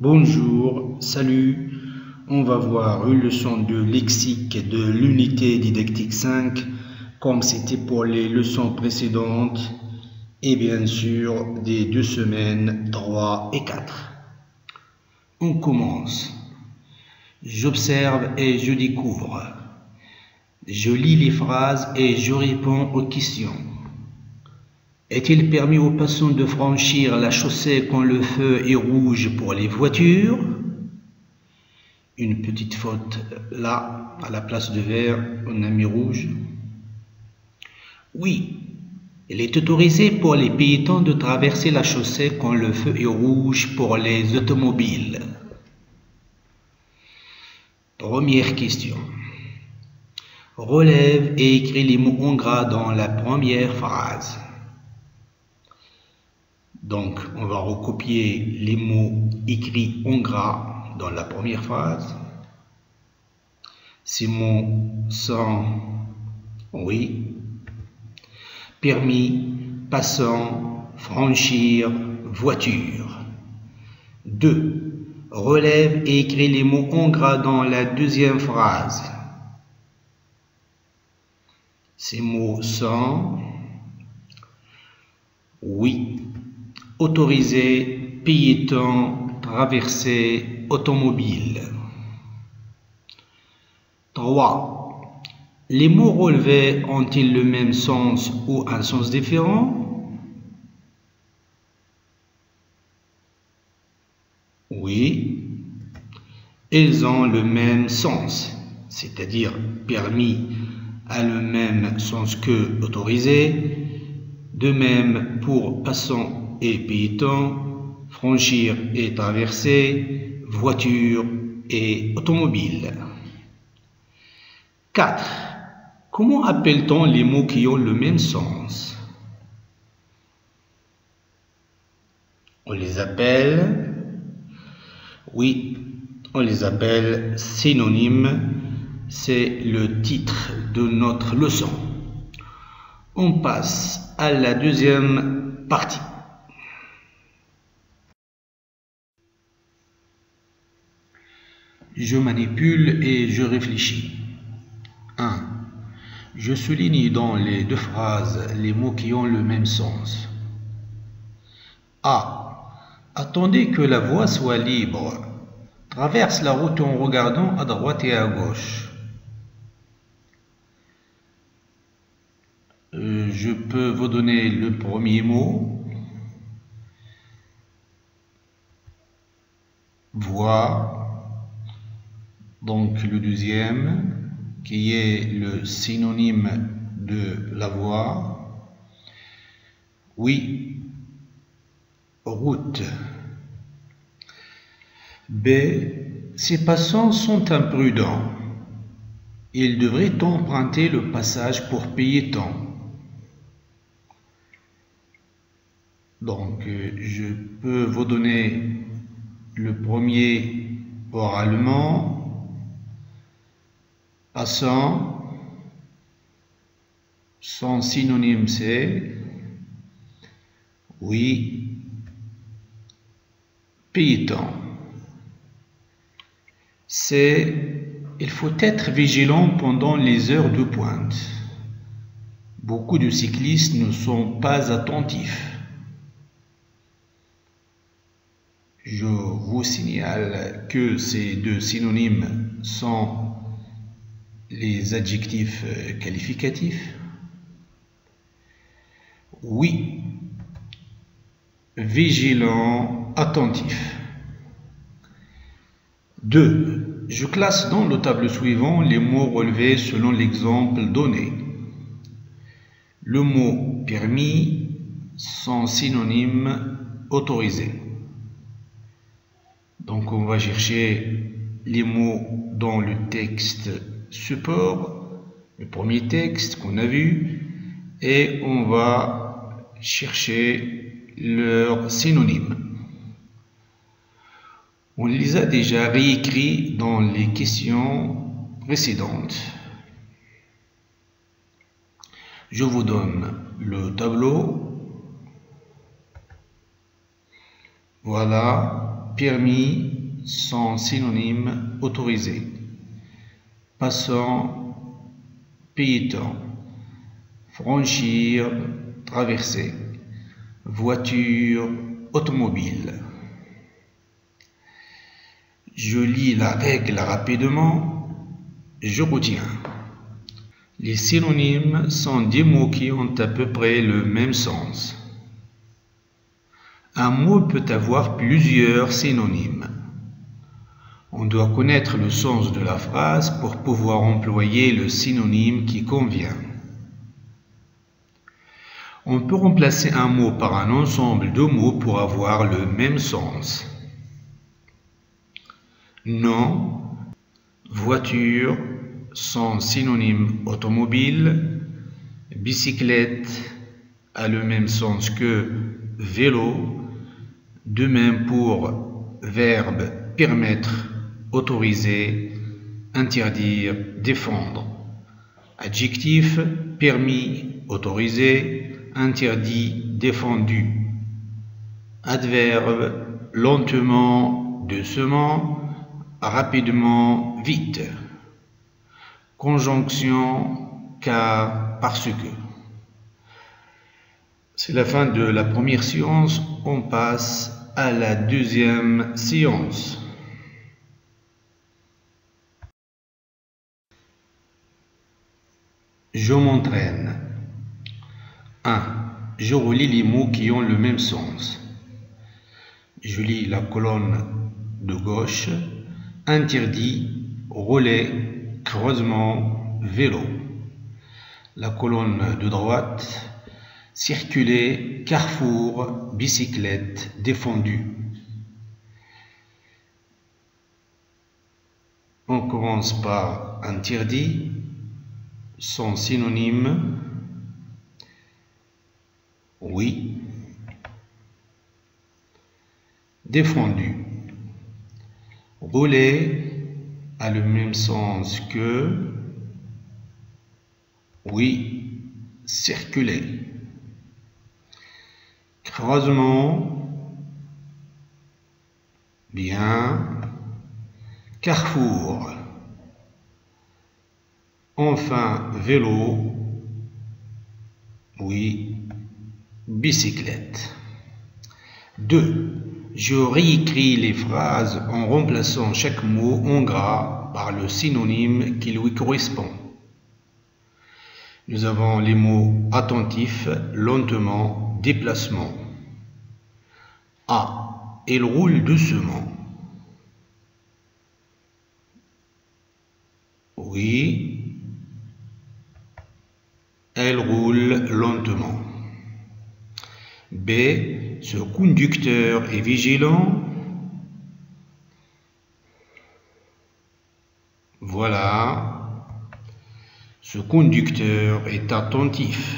Bonjour, salut, on va voir une leçon de lexique de l'unité didactique 5 comme c'était pour les leçons précédentes et bien sûr des 2 semaines 3 et 4. On commence. J'observe et je découvre. Je lis les phrases et je réponds aux questions. Est-il permis aux passants de franchir la chaussée quand le feu est rouge pour les voitures? Une petite faute là, à la place de vert, on a mis rouge. Oui, il est autorisé pour les piétons de traverser la chaussée quand le feu est rouge pour les automobiles. Première question. Relève et écris les mots en gras dans la première phrase. Donc, on va recopier les mots écrits en gras dans la première phrase. Ces mots sont oui, permis, passant, franchir, voiture. 2. Relève et écris les mots en gras dans la deuxième phrase. Ces mots sont oui, autorisé, piéton, traversée, automobile. 3. Les mots relevés ont-ils le même sens ou un sens différent? Oui, ils ont le même sens, c'est-à-dire permis a le même sens que autorisé, de même pour passant et piéton, franchir et traverser, voiture et automobile. 4. Comment appelle-t-on les mots qui ont le même sens? On les appelle, oui, on les appelle synonymes. C'est le titre de notre leçon. On passe à la deuxième partie. Je manipule et je réfléchis. 1. Je souligne dans les deux phrases les mots qui ont le même sens. A. Attendez que la voie soit libre. Traverse la route en regardant à droite et à gauche. Je peux vous donner le premier mot. Voie. Donc le deuxième, qui est le synonyme de la voie. Oui. Route. B. Ces passants sont imprudents. Ils devraient emprunter le passage pour piétons. Donc, je peux vous donner le premier oralement. Passant. Son synonyme c'est oui, piéton. C'est il faut être vigilant pendant les heures de pointe. Beaucoup de cyclistes ne sont pas attentifs. Je vous signale que ces deux synonymes sont les adjectifs qualificatifs. Oui, vigilant, attentif. 2. Je classe dans le tableau suivant les mots relevés selon l'exemple donné. Le mot permis, son synonyme autorisé. Donc on va chercher les mots dans le texte support, le premier texte qu'on a vu, et on va chercher leurs synonymes. On les a déjà réécrits dans les questions précédentes. Je vous donne le tableau. Voilà. permis sont synonymes autorisés. Passant, piéton. Franchir, traverser. Voiture, automobile. Je lis la règle rapidement, je retiens. Les synonymes sont des mots qui ont à peu près le même sens. Un mot peut avoir plusieurs synonymes. On doit connaître le sens de la phrase pour pouvoir employer le synonyme qui convient. On peut remplacer un mot par un ensemble de mots pour avoir le même sens. Nom, voiture sont synonymes automobile, bicyclette a le même sens que vélo, de même pour verbe permettre, autoriser, interdire, défendre. Adjectif permis, autorisé, interdit, défendu. Adverbe lentement, doucement, rapidement, vite. Conjonction car, parce que. C'est la fin de la première séance, on passe à la deuxième séance. Je m'entraîne. 1. Je relis les mots qui ont le même sens. Je lis la colonne de gauche. Interdit, relais, creusement, vélo. La colonne de droite. Circuler, carrefour, bicyclette, défendu. On commence par interdit, son synonyme, oui. Défendu. Relais a le même sens que, oui. Circuler. Croisement, bien. Carrefour. Enfin, vélo, oui. Bicyclette. 2. Je réécris les phrases en remplaçant chaque mot en gras par le synonyme qui lui correspond. Nous avons les mots attentif, lentement, déplacement. A. Elle roule doucement. Oui. Elle roule lentement. B. Ce conducteur est vigilant. Voilà. Ce conducteur est attentif.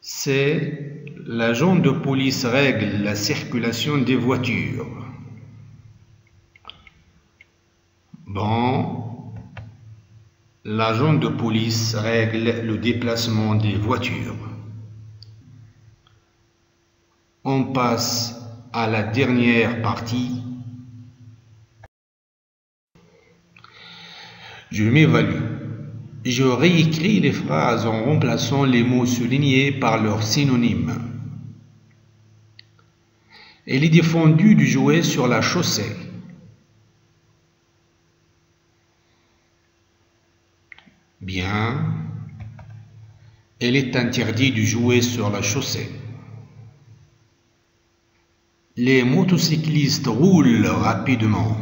C. L'agent de police règle la circulation des voitures. Bon. L'agent de police règle le déplacement des voitures. On passe à la dernière partie. Je m'évalue. Je réécris les phrases en remplaçant les mots soulignés par leurs synonymes. Elle est défendue de jouer sur la chaussée. Bien. Elle est interdite de jouer sur la chaussée. Les motocyclistes roulent rapidement.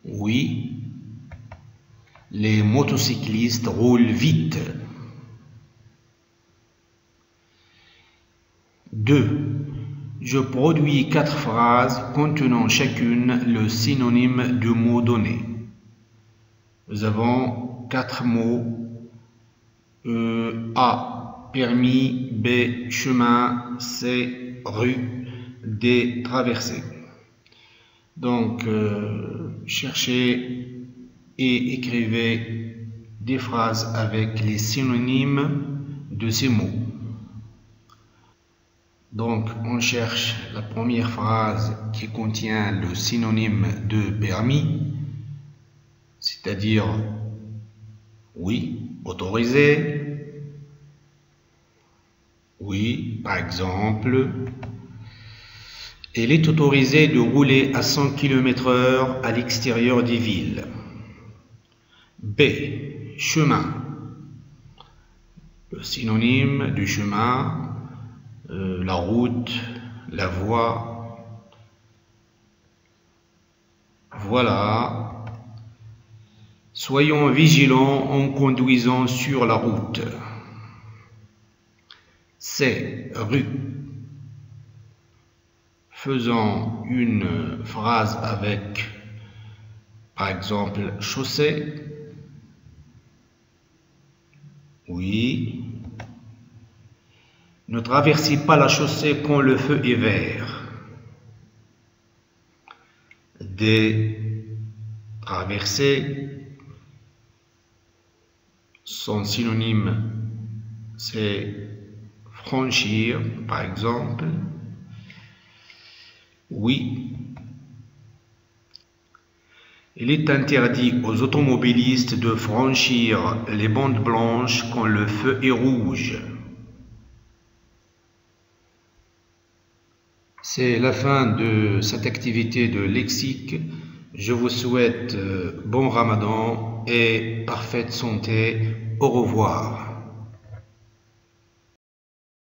Oui. Les motocyclistes roulent vite. 2. Je produis 4 phrases contenant chacune le synonyme du mot donné. Nous avons 4 mots. A. Permis. B. Chemin. C. Rue. D. Traversée. Donc, cherchez et écrivez des phrases avec les synonymes de ces mots. Donc, on cherche la première phrase qui contient le synonyme de permis, c'est-à-dire oui, autorisé. Oui, par exemple, il est autorisé de rouler à 100 km/h à l'extérieur des villes. B. Chemin. Le synonyme du chemin, la route, la voie. Voilà. Soyons vigilants en conduisant sur la route. C. Rue. Faisons une phrase avec, par exemple, chaussée. Oui. Ne traversez pas la chaussée quand le feu est vert. D. Traverser. Son synonyme, c'est franchir, par exemple. Oui. Il est interdit aux automobilistes de franchir les bandes blanches quand le feu est rouge. C'est la fin de cette activité de lexique. Je vous souhaite bon Ramadan et parfaite santé. Au revoir.